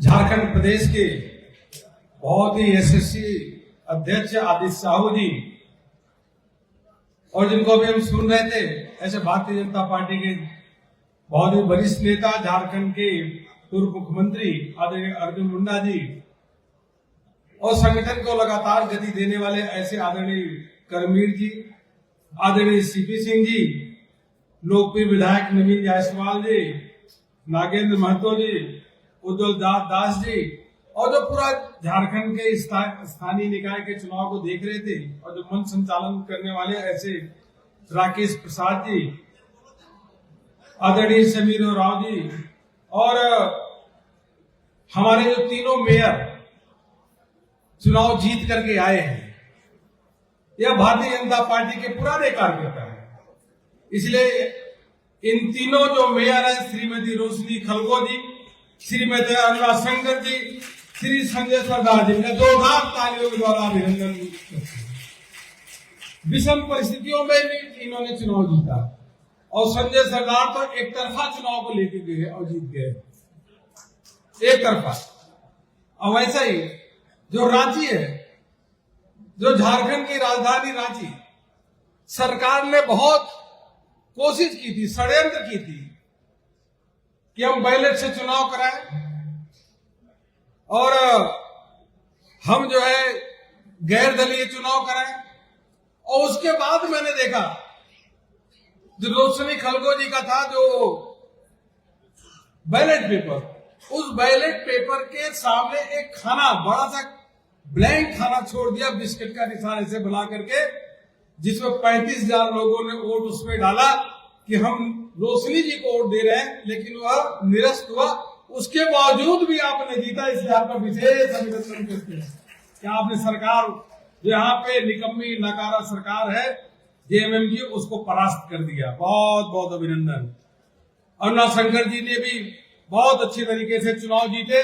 झारखंड प्रदेश के बहुत ही यशस्वी अध्यक्ष आदित्य साहू जी, और जिनको अभी हम सुन रहे थे, ऐसे भारतीय जनता पार्टी के बहुत ही वरिष्ठ नेता, झारखंड के पूर्व मुख्यमंत्री आदरणीय अर्जुन मुंडा जी, और संगठन को लगातार गति देने वाले ऐसे आदरणीय करमवीर जी, आदरणीय सीपी सिंह जी, लोकप्रिय विधायक नवीन जायसवाल जी, नागेंद्र महतो जी, उज्जवल दास जी, और जो पूरा झारखंड के स्थानीय निकाय के चुनाव को देख रहे थे और जो मंच संचालन करने वाले ऐसे राकेश प्रसाद जी, आदरणीय समीर राव जी, और हमारे जो तीनों मेयर चुनाव जीत करके आए हैं, यह भारतीय जनता पार्टी के पुराने कार्यकर्ता हैं। इसलिए इन तीनों जो मेयर हैं, श्रीमती रोशनी खलगो जी, श्रीमती अनुराग शंकर जी, श्री संजय सरदार जी, मैं जोरदार तालियों के द्वारा अभिनंदन। विषम परिस्थितियों में भी इन्होंने चुनाव जीता, और संजय सरदार तो एक तरफा चुनाव को लेके गए और जीत गए, एक तरफा। और वैसा ही जो रांची है, जो झारखंड की राजधानी रांची, सरकार ने बहुत कोशिश की थी, षड्यंत्र की थी कि हम बैलेट से चुनाव कराएं, और हम जो है गैर दलीय चुनाव कराएं। और उसके बाद मैंने देखा जो रोशनी खलगो जी का था जो बैलेट पेपर, उस बैलेट पेपर के सामने एक खाना, बड़ा सा ब्लैंक खाना छोड़ दिया, बिस्किट का निशान ऐसे बना करके, जिसमें 35,000 लोगों ने वोट उसमें डाला कि हम रोशनी जी को वोट दे रहे हैं, लेकिन वह निरस्त हुआ। उसके बावजूद भी आपने जीता, इसलिए आपका विशेष अभिनंदन करते हैं कि आपने सरकार जो यहाँ पे निकम्मी नकारा सरकार है जेएमएम की, उसको परास्त कर दिया। बहुत बहुत अभिनंदन। अनुराग शंकर जी ने भी बहुत अच्छी तरीके से चुनाव जीते,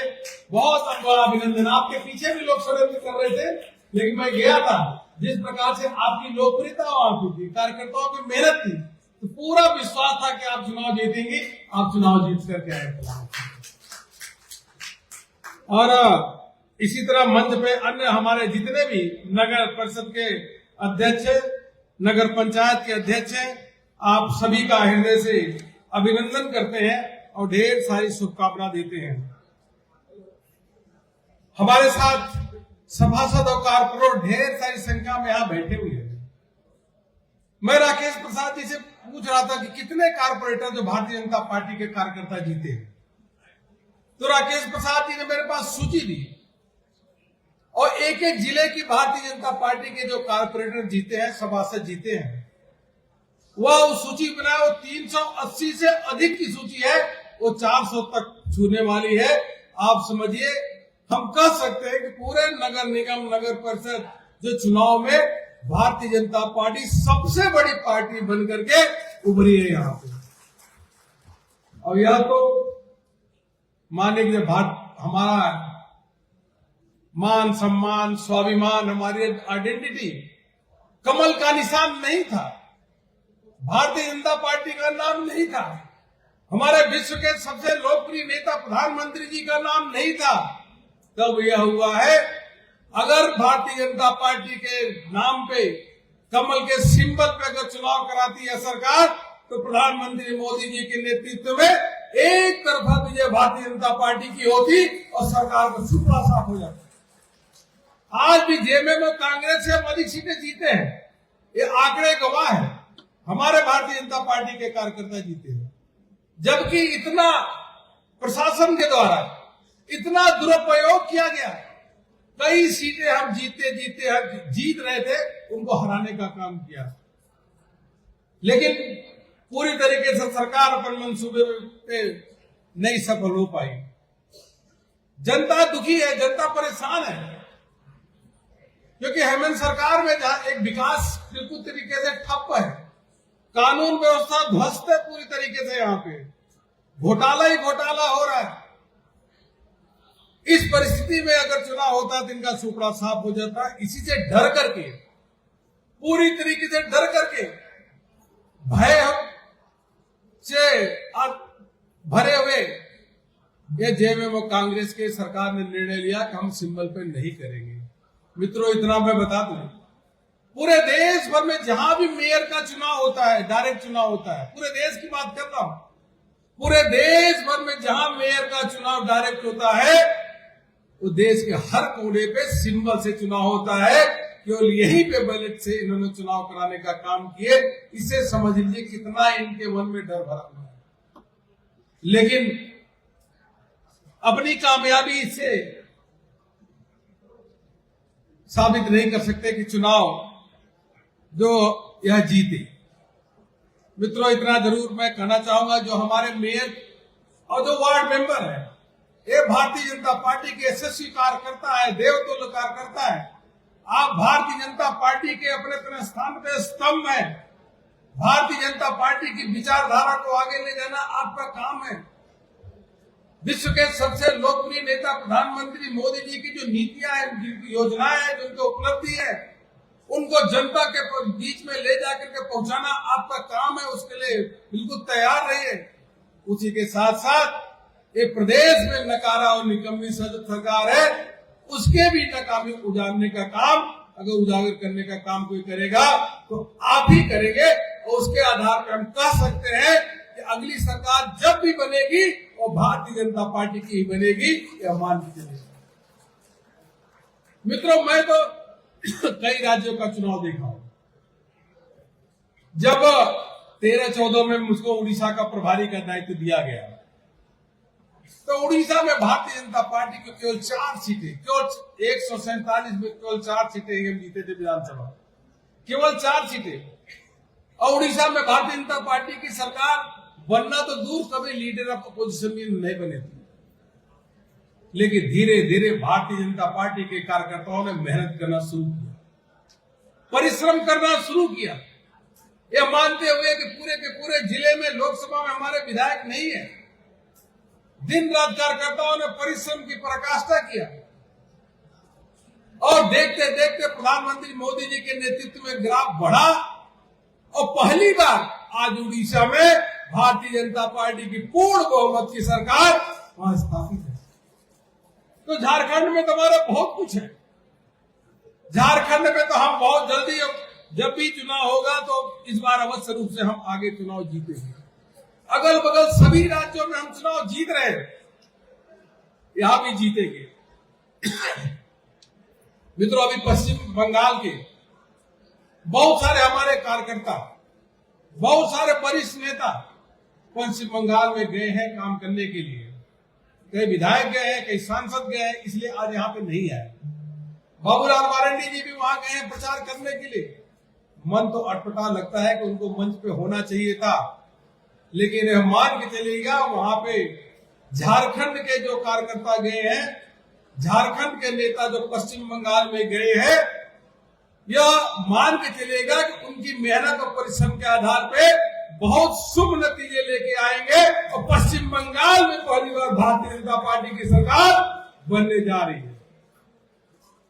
बहुत बड़ा अभिनंदन। आपके पीछे भी लोग षड्यंत्र कर रहे थे, लेकिन मैं गया था, जिस प्रकार से आपकी लोकप्रियता वहां थी, कार्यकर्ताओं की मेहनत थी, तो पूरा विश्वास था कि आप चुनाव जीतेंगे। आप चुनाव जीत करके आए। और इसी तरह मंच पे अन्य हमारे जितने भी नगर परिषद के अध्यक्ष, नगर पंचायत के अध्यक्ष हैं, आप सभी का हृदय से अभिनंदन करते हैं और ढेर सारी शुभकामना देते हैं। हमारे साथ सभासद और कारपोरेटर ढेर सारी संख्या में यहां बैठे हुए हैं। मैं राकेश प्रसाद जी से पूछ रहा था कि कितने कारपोरेटर जो भारतीय जनता पार्टी के कार्यकर्ता जीते हैं, तो राकेश प्रसाद जी ने मेरे पास सूची दी, और एक एक जिले की भारतीय जनता पार्टी के जो कारपोरेटर जीते हैं, सभासद जीते हैं, वह उस सूची बनाया। वो 380 से अधिक की सूची है, वो 400 तक छूने वाली है। आप समझिए, हम कह सकते हैं कि पूरे नगर निगम, नगर परिषद जो चुनाव में भारतीय जनता पार्टी सबसे बड़ी पार्टी बनकर के उभरी है यहाँ पे। और यह तो माने कि हमारा मान सम्मान, स्वाभिमान, हमारी आइडेंटिटी कमल का निशान नहीं था, भारतीय जनता पार्टी का नाम नहीं था, हमारे विश्व के सबसे लोकप्रिय नेता प्रधानमंत्री जी का नाम नहीं था, तब यह हुआ है। अगर भारतीय जनता पार्टी के नाम पे, कमल के सिंबल पे अगर चुनाव कराती है सरकार, तो प्रधानमंत्री मोदी जी के नेतृत्व में एक तरफा विजय भारतीय जनता पार्टी की होती और सरकार को सुपड़ा साफ हो जाता। आज भी जेएमएम और कांग्रेस से हम अधिक सीटें जीते हैं, ये आंकड़े गवाह है। हमारे भारतीय जनता पार्टी के कार्यकर्ता जीते हैं, जबकि इतना प्रशासन के द्वारा इतना दुरुपयोग किया गया, कई सीटें हम जीत रहे थे, उनको हराने का काम किया, लेकिन पूरी तरीके से सरकार अपने मंसूबे पे नहीं सफल हो पाई। जनता दुखी है, जनता परेशान है, क्योंकि हेमंत सरकार में जहां एक विकास बिल्कुल तरीके से ठप है, कानून व्यवस्था ध्वस्त है पूरी तरीके से, यहाँ पे घोटाला ही घोटाला हो रहा है। इस परिस्थिति में अगर चुनाव होता है तो इनका सुपड़ा साफ हो जाता है। इसी से डर करके, पूरी तरीके से डर करके, भय से भरे हुए ये जेएमएम और कांग्रेस के सरकार ने निर्णय लिया कि हम सिंबल पे नहीं करेंगे। मित्रों, इतना मैं बता दूं, पूरे देश भर में जहां भी मेयर का चुनाव होता है, डायरेक्ट चुनाव होता है, पूरे देश की बात कर रहा हूं, पूरे देश भर में जहां मेयर का चुनाव डायरेक्ट होता है, वो देश के हर कोने पे सिंबल से चुनाव होता है। केवल यहीं पे बैलेट से इन्होंने चुनाव कराने का काम किए। इससे समझ लीजिए कितना इनके मन में डर भरा हुआ है। लेकिन अपनी कामयाबी से साबित नहीं कर सकते कि चुनाव जो यह जीते। मित्रों, इतना जरूर मैं कहना चाहूंगा, जो हमारे मेयर और जो वार्ड मेंबर है, ये भारतीय जनता पार्टी के यशस्वी कार्यकर्ता है, देवतुल्य कार्यकर्ता है। आप भारतीय जनता पार्टी के अपने अपने स्थान पे स्तंभ है। भारतीय जनता पार्टी की विचारधारा को आगे ले जाना आपका काम है। विश्व के सबसे लोकप्रिय नेता प्रधानमंत्री मोदी जी की जो नीतियां हैं, जिनकी योजनाएं हैं, जो उनकी उपलब्धि है, उनको जनता के बीच में ले जाकर के पहुंचाना आपका काम है। उसके लिए बिल्कुल तैयार रहिए। उसी के साथ साथ ये प्रदेश में नकारा और निकम्मी सरकार है, उसके भी नाकामी उजागरने का काम, अगर उजागर करने का काम कोई करेगा तो आप ही करेंगे। और उसके आधार पर हम कह सकते हैं कि अगली सरकार जब भी बनेगी वो भारतीय जनता पार्टी की ही बनेगी, यह मान के चलेगी। मित्रों, मैं तो कई राज्यों का चुनाव देखा हूं। जब 13-14 में मुझको उड़ीसा का प्रभारी का दायित्व दिया गया, तो उड़ीसा में भारतीय जनता पार्टी को केवल 4 सीटें, केवल 147 में केवल 4 सीटें हम जीते थे विधानसभा, केवल 4 सीटें। और उड़ीसा में भारतीय जनता पार्टी की सरकार बनना तो दूर, कभी लीडर ऑफ अपोजिशन भी नहीं बने थे। लेकिन धीरे धीरे भारतीय जनता पार्टी के कार्यकर्ताओं ने मेहनत करना शुरू किया, परिश्रम करना शुरू किया, यह मानते हुए कि पूरे के पूरे जिले में लोकसभा में हमारे विधायक नहीं है। दिन रात कार्यकर्ताओं ने परिश्रम की पराकाष्ठा किया और देखते देखते प्रधानमंत्री मोदी जी के नेतृत्व में ग्राफ बढ़ा और पहली बार आज उड़ीसा में भारतीय जनता पार्टी की पूर्ण बहुमत की सरकार वहां स्थापित है। तो झारखंड में तो हमारा बहुत कुछ है। झारखंड में तो हम बहुत जल्दी, जब भी चुनाव होगा तो इस बार अवश्य रूप से हम आगे चुनाव जीतेंगे। अगल बगल सभी राज्यों में हम चुनाव जीत रहे हैं, यहां भी जीतेंगे। मित्रों, अभी पश्चिम बंगाल के बहुत सारे हमारे कार्यकर्ता, बहुत सारे वरिष्ठ नेता पश्चिम बंगाल में गए हैं काम करने के लिए। कई विधायक गए हैं, कई सांसद गए हैं, इसलिए आज यहाँ पे नहीं आए। बाबूलाल मरांडी जी भी वहां गए हैं प्रचार करने के लिए। मन तो अटपटा लगता है कि उनको मंच पे होना चाहिए था, लेकिन यह मान के चलेगा वहां पे झारखंड के जो कार्यकर्ता गए हैं, झारखंड के नेता जो पश्चिम बंगाल में गए हैं, यह मान के चलेगा कि उनकी मेहनत और परिश्रम के आधार पे बहुत शुभ नतीजे लेके आएंगे और पश्चिम बंगाल में पहली बार भारतीय जनता पार्टी की सरकार बनने जा रही है।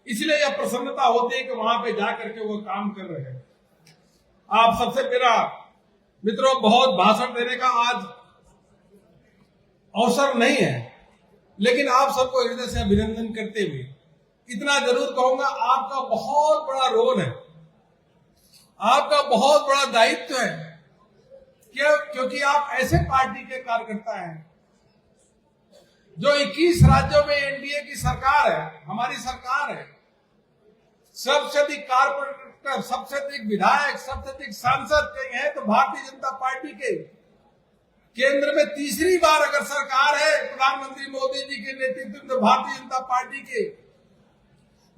इसलिए यह प्रसन्नता होती है कि वहां पे जाकर के वो काम कर रहे हैं। आप सबसे मेरा मित्रों बहुत भाषण देने का आज अवसर नहीं है, लेकिन आप सबको हृदय से अभिनंदन करते हुए इतना जरूर कहूंगा, आपका बहुत बड़ा रोल है, आपका बहुत बड़ा दायित्व है। क्योंकि आप ऐसे पार्टी के कार्यकर्ता हैं जो 21 राज्यों में एनडीए की सरकार है, हमारी सरकार है। सबसे अधिक कारपोरेटर, सबसे अधिक विधायक, सबसे अधिक सांसद कई हैं तो भारतीय जनता पार्टी के केंद्र में तीसरी बार अगर सरकार है प्रधानमंत्री मोदी जी के नेतृत्व में भारतीय जनता पार्टी के,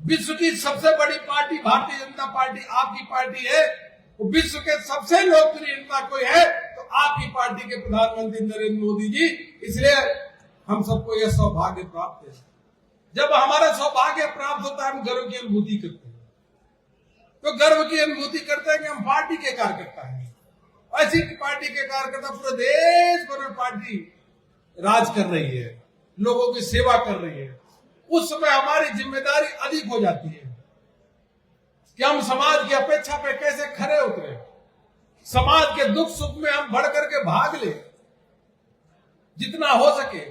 विश्व की सबसे बड़ी पार्टी भारतीय जनता पार्टी आपकी पार्टी है। विश्व के सबसे लोकप्रिय नेता कोई है तो आपकी पार्टी के प्रधानमंत्री नरेंद्र मोदी जी। इसलिए हम सबको यह सौभाग्य प्राप्त है। जब हमारा सौभाग्य प्राप्त होता है हम गर्व की अनुभूति करते हैं। तो गर्व की अनुभूति करते हैं कि हम पार्टी के कार्यकर्ता हैं। ऐसी पार्टी के कार्यकर्ता पूरे देश भर में पार्टी राज कर रही है, लोगों की सेवा कर रही है। उस समय हमारी जिम्मेदारी अधिक हो जाती है कि हम समाज की अपेक्षा पे कैसे खरे उतरे, समाज के दुख सुख में हम बढ़ करके भाग ले जितना हो सके।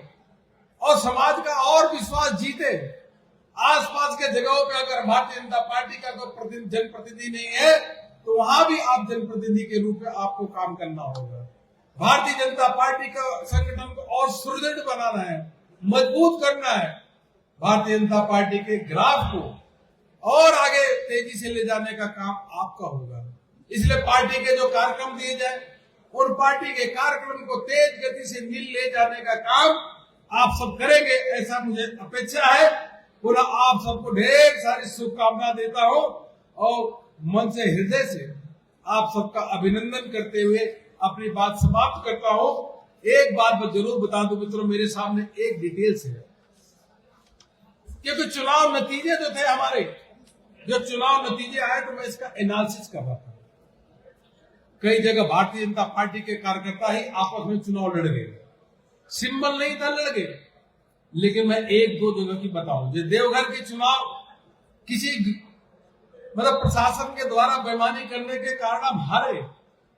और समाज का और विश्वास जीते। आसपास के जगहों पे अगर भारतीय जनता पार्टी का कोई जनप्रतिनिधि नहीं है तो वहां भी आप जनप्रतिनिधि के रूप में आपको काम करना होगा। भारतीय जनता पार्टी का संगठन को और सुदृढ़ बनाना है, मजबूत करना है। भारतीय जनता पार्टी के ग्राफ को और आगे तेजी से ले जाने का काम आपका होगा। इसलिए पार्टी के जो कार्यक्रम दिए जाए उन पार्टी के कार्यक्रम को तेज गति से ले जाने का काम आप सब करेंगे, ऐसा मुझे अपेक्षा है। पुनः आप सबको ढेर सारी शुभकामना देता हूं और मन से हृदय से आप सबका अभिनंदन करते हुए अपनी बात समाप्त करता हूं। एक बात मैं जरूर बता दूं मित्रों, मेरे सामने एक डिटेल्स है, क्योंकि चुनाव नतीजे जो थे हमारे, जो चुनाव नतीजे आए तो मैं इसका एनालिसिस कर रहा था। कई जगह भारतीय जनता पार्टी के कार्यकर्ता ही आपस में चुनाव लड़ गए, सिंबल नहीं था लड़ गए। लेकिन मैं एक दो जगह की बताऊं, जो देवघर के चुनाव किसी मतलब प्रशासन के द्वारा बेईमानी करने के कारण हम हारे,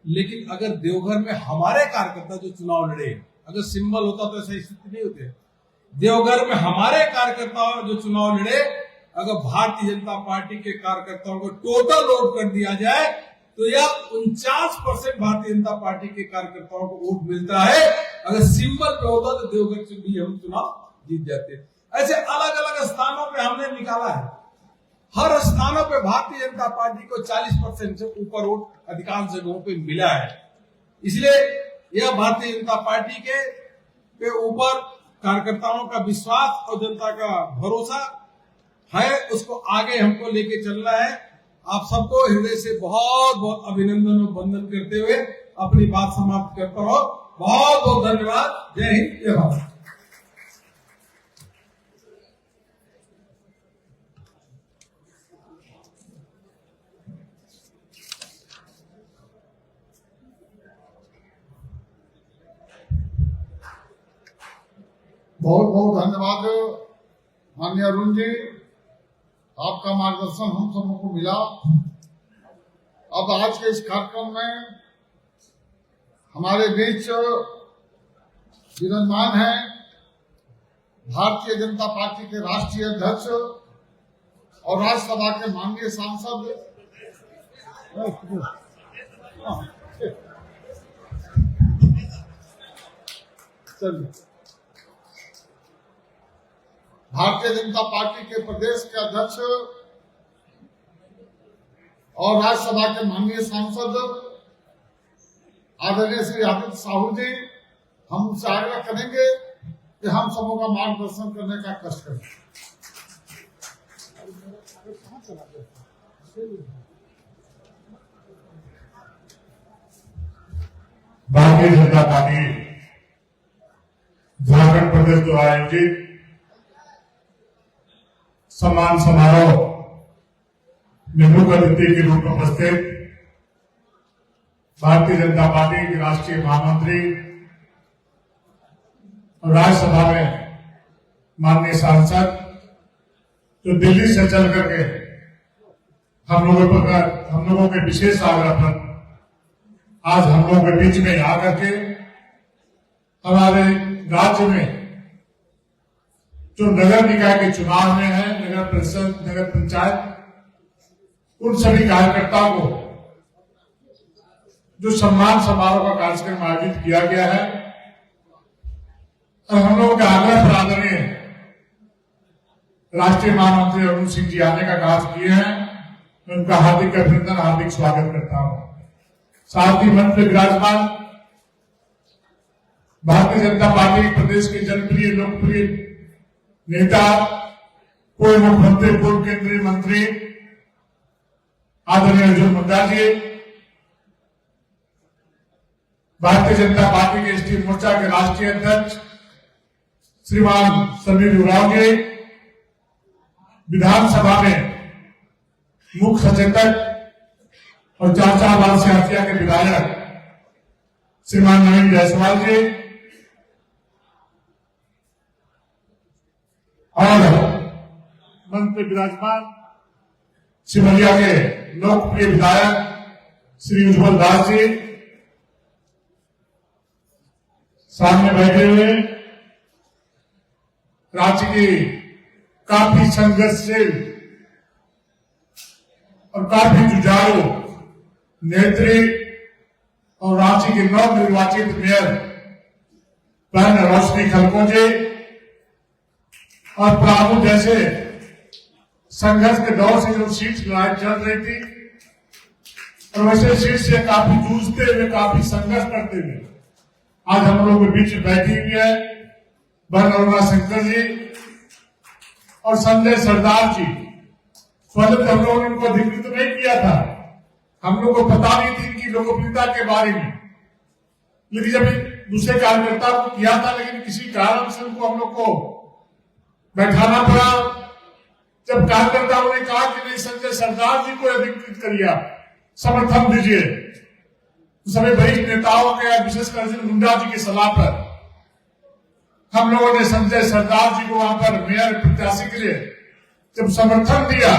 लेकिन अगर देवघर में हमारे कार्यकर्ता जो चुनाव लड़े, अगर सिंबल होता तो ऐसी स्थिति नहीं होती। देवघर में हमारे कार्यकर्ता जो चुनाव लड़े, अगर भारतीय जनता पार्टी के कार्यकर्ताओं को टोटल वोट कर दिया जाए तो यह 49% भारतीय जनता पार्टी के कार्यकर्ताओं को वोट मिलता है। अगर सिंबल पे होता तो देवघर से भी हम चुनाव जीत जाते। ऐसे अलग अलग स्थानों पे हमने निकाला है, हर स्थानों पे भारतीय जनता पार्टी को 40% से ऊपर वोट अधिकांश जगहों पे मिला है। इसलिए यह भारतीय जनता पार्टी के ऊपर कार्यकर्ताओं का विश्वास और जनता का भरोसा है, उसको आगे हमको लेके चलना है। आप सबको हृदय से बहुत बहुत अभिनंदन और वंदन करते हुए अपनी बात समाप्त करता हूं। बहुत बहुत धन्यवाद। जय हिंद, जय भारत। बहुत बहुत धन्यवाद माननीय अरुण जी, आपका मार्गदर्शन हम सबों को मिला। अब आज के इस कार्यक्रम में हमारे बीच विराजमान हैं भारतीय जनता पार्टी के राष्ट्रीय अध्यक्ष और राज्यसभा के माननीय सांसद भारतीय जनता पार्टी के प्रदेश के अध्यक्ष और राज्यसभा के माननीय सांसद आदरणीय श्री आदित्य साहू जी, हम उनसे आग्रह करेंगे कि हम सबों का मार्गदर्शन करने का कष्ट करें। भारतीय जनता पार्टी झारखंड प्रदेश द्वारा आयोजित सम्मान समारोह में मुख्य अतिथि के रूप में उपस्थित भारतीय जनता पार्टी के राष्ट्रीय महामंत्री और राज्यसभा में माननीय सांसद जो दिल्ली से चल करके हम लोगों के विशेष आग्रह पर आज हम लोगों के बीच में आकर के हमारे राज्य में जो नगर निकाय के चुनाव में है, नगर परिषद, नगर पंचायत, उन सभी कार्यकर्ताओं को जो सम्मान समारोह का कार्यक्रम आयोजित किया गया है और हम लोगों के आग्रह पर आदरणीय राष्ट्रीय महामंत्री अरुण सिंह जी आने का कार्य किए हैं, मैं उनका हार्दिक अभिनंदन, हार्दिक स्वागत करता हूं। साथ ही मंच में विराजमान भारतीय जनता पार्टी प्रदेश के जनप्रिय लोकप्रिय नेता, पूर्व मुख्यमंत्री, पूर्व केंद्रीय मंत्री आदरणीय अर्जुन मुंडा जी, भारतीय जनता पार्टी के एसटी मोर्चा के राष्ट्रीय अध्यक्ष श्रीमान समीर उरांव जी, विधानसभा में मुख्य सचेतक और चाचाबाद से हथिया के विधायक श्रीमान नवीन जायसवाल जी और मंच में विराजमान सिमरिया के लोकप्रिय विधायक श्री उज्जवल दास जी, सामने बैठे हुए राज्य की काफी संघर्षशील और काफी जुझारू नेत्री और रांची के नव निर्वाचित मेयर बहन रोशनी खलकोजे और प्राभु जैसे संघर्ष के दौर से जो सीट लड़ाई चल रही थी और वैसे सीट से काफी जूझते हुए, काफी संघर्ष करते हुए आज हम लोग के बीच बैठी हुई है बहन अरुणा शंकर जी और संजय सरदार जी। पहले हम लोगों ने उनको अधिकृत नहीं किया था, हम लोग को पता नहीं थी इनकी लोकप्रियता के बारे में, लेकिन जब दूसरे कार्यकर्ता को किया था, लेकिन किसी कारण से उनको हम लोग को बैठाना पड़ा। जब कार्यकर्ताओं ने कहा कि नहीं संजय सरदार जी को अधिकृत करिए, समर्थन दीजिए, तो सभी वरिष्ठ नेताओं के विशेषकर अर्जुन मुंडा जी की सलाह पर हम लोगों ने संजय सरदार जी को वहां पर मेयर प्रत्याशी के लिए जब समर्थन दिया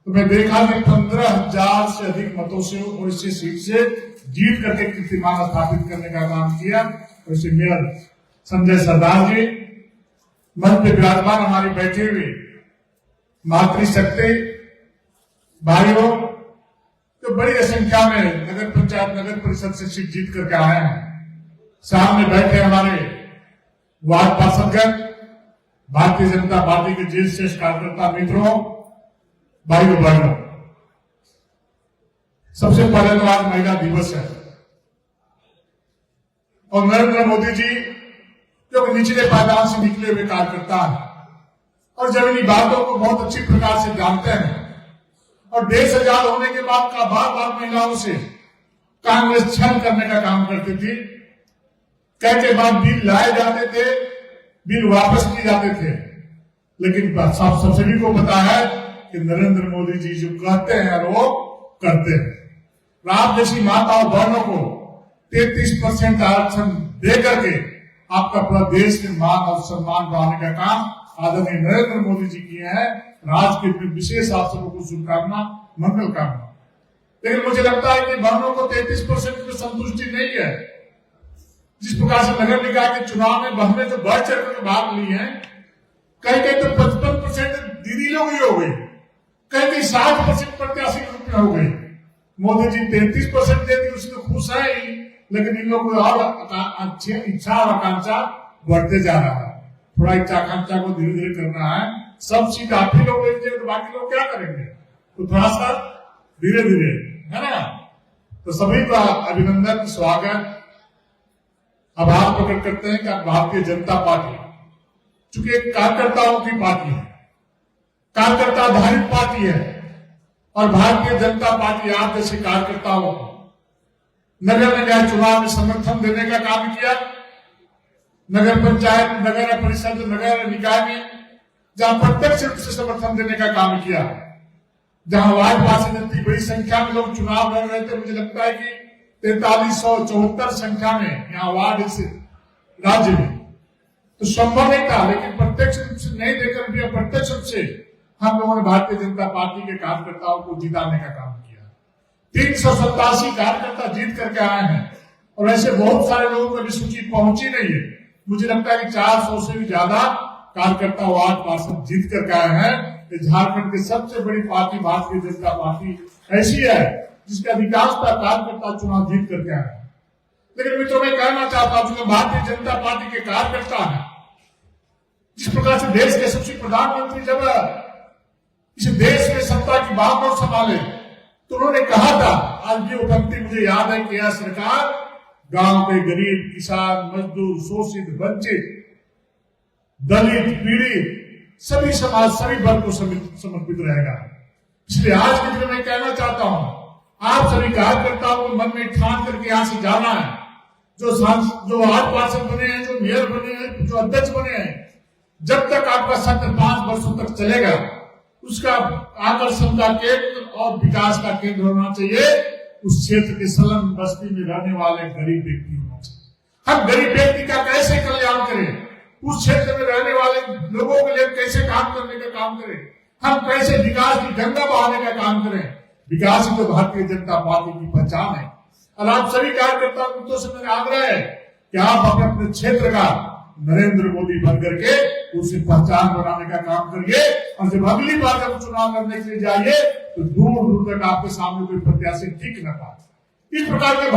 तो मैं देखा कि 15,000 से अधिक मतों से और इसी सीट से जीत करके कीर्तिमान स्थापित करने का काम किया। और इसे मेयर संजय सरदार जी मंच पे विराजमान हमारे बैठे हुए मातृशक्ति भाइयों तो बड़ी संख्या में नगर पंचायत नगर परिषद से सीट जीत करके आए हैं। सामने बैठे हमारे वार्ड पार्षदगण, भारतीय जनता पार्टी के ज्येष्ठ श्रेष्ठ कार्यकर्ता मित्रों, भाइयों बहनों, सबसे पहले तो आज महिला दिवस है और नरेंद्र मोदी जी जो निचले पायदान से निकले हुए कार्यकर्ता हैं और जमीनी बातों को बहुत अच्छी प्रकार से जानते हैं और देश आजाद होने के बाद का बार बार महिलाओं से कांग्रेस छल करने का काम करती थी। कई के बाद बिल लाए जाते थे, बिल वापस किए जाते थे, लेकिन सभी को पता है कि नरेंद्र मोदी जी जो कहते हैं वो करते हैं। आप जैसी माता और बहनों को 33% आरक्षण दे करके आपका पूरा देश के मान और सम्मान बढ़ाने का काम आदरणीय नरेंद्र मोदी जी किए हैं। राज्य के विशेष आप सबको शुभकामना, मंगल कामना। लेकिन मुझे लगता है कि बहनों को 33% की संतुष्टि नहीं है। जिस प्रकार से नगर निकाय के चुनाव में बहनें जो बढ़ चढ़ कर भाग ली हैं, कहीं कहीं तो 55% दीदी लोग ही हो गई, कहीं कहीं 60% प्रत्याशी के रूप में हो गई। मोदी जी 33% देती उसमें खुश है ही, लेकिन इन लोगों को और इच्छा और आकांक्षा बढ़ते जा रहा है। थोड़ा इच्छा आकांक्षा को धीरे धीरे करना है। सब सीट आप ही लोग लेंगे तो बाकी लोग क्या करेंगे, तो थोड़ा सा धीरे धीरे, है ना। तो सभी का अभिनंदन, स्वागत, आभार प्रकट करते हैं कि भारतीय जनता पार्टी चूंकि एक कार्यकर्ताओं की पार्टी है, कार्यकर्ता आधारित पार्टी है और भारतीय जनता पार्टी आप जैसे कार्यकर्ताओं को नगर निकाय चुनाव में समर्थन देने का काम किया। नगर पंचायत, नगर परिषद, नगर निकाय में जहां प्रत्यक्ष रूप से समर्थन देने का काम किया, जहां वार्ड पार्षद इतनी बड़ी संख्या में लोग चुनाव लड़ रहे थे। मुझे लगता है कि 4374 संख्या में यहाँ वार्ड इस राज्य में तो संभव नहीं था, लेकिन प्रत्यक्ष रूप से नहीं देकर भी अप्रत्यक्ष रूप से हम लोगों ने भारतीय जनता पार्टी के कार्यकर्ताओं को जिताने का काम किया। 387 कार्यकर्ता जीत करके आए हैं और ऐसे बहुत सारे लोगों को अभी सूची पहुंची नहीं है। मुझे लगता है कि 400 से भी ज्यादा कार्यकर्ता वार्ड पार्षद जीत करके आए हैं। झारखंड की सबसे बड़ी पार्टी भारतीय जनता पार्टी ऐसी है जिसके अधिकांश कार्यकर्ता चुनाव जीत करके आए हैं। लेकिन मित्रों मैं कहना चाहता हूं कि भारतीय जनता पार्टी के कार्यकर्ता हैं, जिस प्रकार से देश के सबसे प्रधानमंत्री जब इस देश में सत्ता की बागडोर संभाले तो उन्होंने कहा था, आज भी उपलब्धि मुझे याद है कि यह सरकार गांव के गरीब, किसान, मजदूर, शोषित, वंचित, दलित, पीड़ित सभी समाज, सभी वर्ग को समर्पित रहेगा। इसलिए आज के दिन मैं कहना चाहता हूं, आप सभी कार्यकर्ताओं को मन में ठान करके यहां से जाना है। जो वार्ड पार्षद बने हैं, जो मेयर बने हैं, जो अध्यक्ष बने हैं, जब तक आपका सत्र 5 वर्षों तक चलेगा उसका आकर्षण का केंद्र और विकास का केंद्र होना चाहिए उस क्षेत्र के संलग्न बस्ती में रहने वाले गरीब व्यक्ति होना चाहिए। हम गरीब व्यक्ति का कैसे कल्याण करें, उस क्षेत्र में रहने वाले लोगों के लिए कैसे काम करने का काम करें, हम कैसे विकास की गंगा बहाने का काम करें। विकास ही तो भारतीय जनता पार्टी की पहचान है। और आप सभी कार्यकर्ता मित्रों से मेरा आग्रह है कि आप अपने अपने क्षेत्र का नरेंद्र मोदी बन करके उसे पहचान बनाने का काम करिए। और जब अगली बार जब चुनाव लड़ने के लिए जाइए तो दूर दूर तक आपके सामने कोई प्रत्याशी टिक न पाए। इस प्रकार के